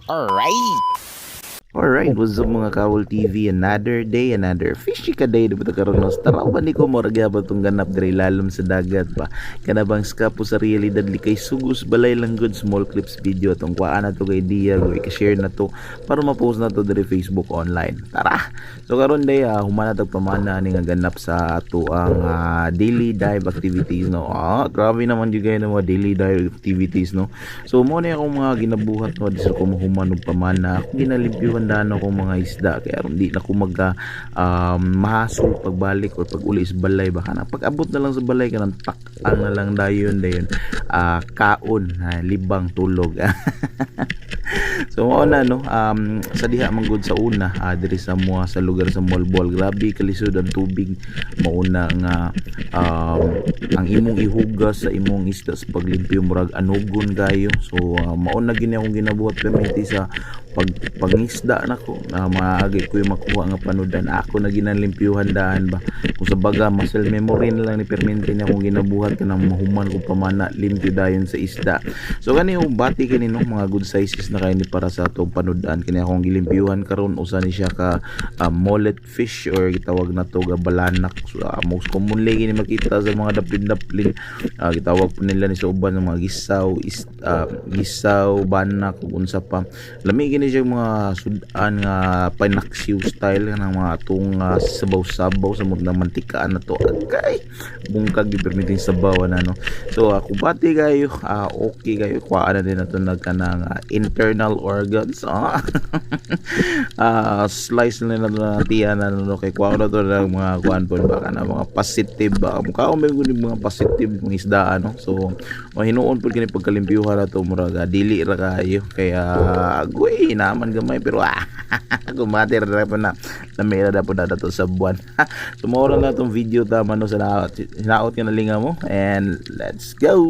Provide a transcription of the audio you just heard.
Alright. Alright, what's up mga Kawol TV? Another day, another fishy ka day. Di ba ito karoon? Taraw ba ni ko mo ragyaba itong ganap dari lalom sa dagat pa? Kanabang skapo sa realidad li kay sugus balay lang good small clips video itong kuhaan na to kay Diago. Ika-share na to para ma-post na to dari Facebook online. Tara! So karoon day, humana tag pamana ni nga ganap sa ato ang daily dive activities, no? Grabe naman yung gaya ng mga daily dive activities, no? So muna akong mga ginabuhat, no? Di sa kumuhuman ng pamana. Ako ginalimpyuhan daan ako mga isda kaya hindi na ko mahasol pagbalik or pag uli sa balay, baka na pag abot na lang sa balay ka ng takang na lang dayon kaon libang tulog. So na no, sa diha manggod sa una diri sa mga sa lugar sa Molbol, grabe kalisod ang tubig. Mauna nga ang imong ihugas sa imong isda sa paglimpyo murag anugon kayo. So mauna gini akong ginabuhat perminti sa pangisda nako na maagi ko yung makuha nga panudan. Ako na ginalimpyuhan daan ba kung sa baga muscle memory na lang ni perminti niya akong ginabuhat ka nang mahuman ko pamana limpyo dayon sa isda. So kani bati kani no, mga good sizes na kayo ni para sa atong panudan. Kani akong gilimpyuhan karon usa ni siya ka mullet fish or gitawag na to ga balanak. So, most commonly gini makita sa mga daplin gitawag po nila ni sa uban ng mga gisaw banak ug unsa pa lami gini siya mga sudan nga panaksiw style ng mga atong sabaw-sabaw sa mga mantikaan na to kay bungkag gi permiting sabaw na no. So ako bati kayo okay kayo kuha na din nato nagkanang internal organs slice na na tiyan na no kay kuha na to ng mga kuan po baka na mga positive mukha may mga positive mga isda no. So hinuon po kini pagkalimpyuhan na to murag dili ra kayo kaya agoy naman gamay pero gumatir na po na namira na po na to sa buwan. Sumura na itong video tama no sa hinaot ka na linga mo and let's go.